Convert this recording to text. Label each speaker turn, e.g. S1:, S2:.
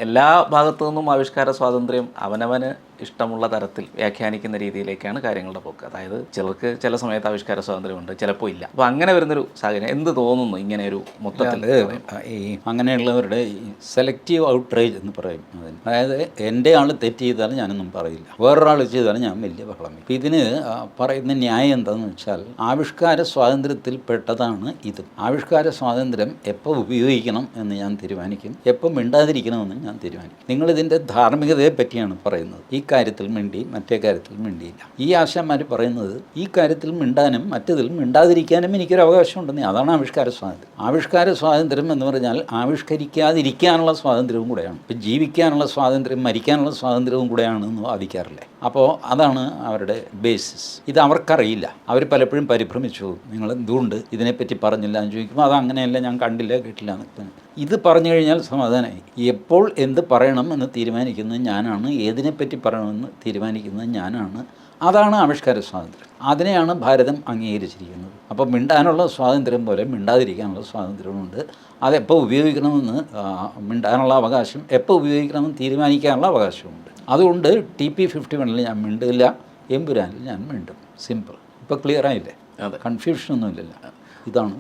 S1: എല്ലാ ഭാഗത്തു നിന്നും ആവിഷ്കാര സ്വാതന്ത്ര്യം അവനവന് ഇഷ്ടമുള്ള തരത്തിൽ വ്യാഖ്യാനിക്കുന്ന രീതിയിലേക്കാണ് കാര്യങ്ങളുടെ പോക്ക്. അതായത് ചിലർക്ക് ചില സമയത്ത് ആവിഷ്കാര സ്വാതന്ത്ര്യമുണ്ട്, ചിലപ്പോൾ ഇല്ല. അപ്പോൾ അങ്ങനെ വരുന്നൊരു സാഹചര്യം എന്ത് തോന്നുന്നു ഇങ്ങനെ ഒരു മൊത്തത്തിൽ?
S2: ഈ അങ്ങനെയുള്ളവരുടെ ഈ സെലക്റ്റീവ് ഔട്ട്റേജ് എന്ന് പറയും അതിന്. അതായത് എൻ്റെ ആൾ തെറ്റ് ചെയ്താലും ഞാനൊന്നും പറയില്ല, വേറൊരാൾ ചെയ്താലും ഞാൻ വലിയ ബഹളം. ഇപ്പം ഇതിന് പറയുന്ന ന്യായം എന്താണെന്ന് വെച്ചാൽ ആവിഷ്കാര സ്വാതന്ത്ര്യത്തിൽ പെട്ടതാണ് ഇത്. ആവിഷ്കാര സ്വാതന്ത്ര്യം എപ്പോൾ ഉപയോഗിക്കണം എന്ന് ഞാൻ തീരുമാനിക്കും, എപ്പോൾ മിണ്ടാതിരിക്കണമെന്ന് ഞാൻ തീരുമാനിക്കും. നിങ്ങളിതിൻ്റെ ധാർമ്മികതയെ പറ്റിയാണ് പറയുന്നത്. ഈ കാര്യത്തിൽ മിണ്ടി മറ്റേ കാര്യത്തിൽ മിണ്ടിയില്ല. ഈ ആശാന്മാർ പറയുന്നത് ഈ കാര്യത്തിൽ മിണ്ടാനും മറ്റതിൽ മിണ്ടാതിരിക്കാനും എനിക്കൊരു അവകാശമുണ്ടെന്ന്. അതാണ് ആവിഷ്കാര സ്വാതന്ത്ര്യം. ആവിഷ്കാര സ്വാതന്ത്ര്യം എന്ന് പറഞ്ഞാൽ ആവിഷ്കരിക്കാതിരിക്കാനുള്ള സ്വാതന്ത്ര്യവും കൂടെയാണ്. ഇപ്പം ജീവിക്കാനുള്ള സ്വാതന്ത്ര്യം മരിക്കാനുള്ള സ്വാതന്ത്ര്യവും കൂടെയാണെന്ന് വാദിക്കാറില്ലേ? അപ്പോൾ അതാണ് അവരുടെ ബേസിസ്. ഇത് അവർക്കറിയില്ല. അവർ പലപ്പോഴും പരിഭ്രമിച്ചു. നിങ്ങൾ എന്തുകൊണ്ട് ഇതിനെപ്പറ്റി പറഞ്ഞില്ല എന്ന് ചോദിക്കുമ്പോൾ അത് അങ്ങനെയല്ല, ഞാൻ കണ്ടില്ല കേട്ടില്ല എന്നൊക്കെ. ഇത് പറഞ്ഞു കഴിഞ്ഞാൽ സമാധാനമായി. എപ്പോൾ എന്ത് പറയണം എന്ന് തീരുമാനിക്കുന്നത് ഞാനാണ്, ഏതിനെപ്പറ്റി പറയണമെന്ന് തീരുമാനിക്കുന്നത് ഞാനാണ്. അതാണ് ആവിഷ്കാര സ്വാതന്ത്ര്യം. അതിനെയാണ് ഭാരതം അംഗീകരിച്ചിരിക്കുന്നത്. അപ്പോൾ മിണ്ടാനുള്ള സ്വാതന്ത്ര്യം പോലെ മിണ്ടാതിരിക്കാനുള്ള സ്വാതന്ത്ര്യമുണ്ട്. അതെപ്പോൾ ഉപയോഗിക്കണമെന്ന്, മിണ്ടാനുള്ള അവകാശം എപ്പോൾ ഉപയോഗിക്കണമെന്ന് തീരുമാനിക്കാനുള്ള അവകാശമുണ്ട്. അതുകൊണ്ട് TP51 ഞാൻ മിണ്ടില്ല, എമ്പുരാനിൽ ഞാൻ മിണ്ടും. സിമ്പിൾ. ഇപ്പോൾ ക്ലിയർ ആയില്ലേ? കൺഫ്യൂഷനൊന്നുമില്ലല്ലോ. ഇതാണ്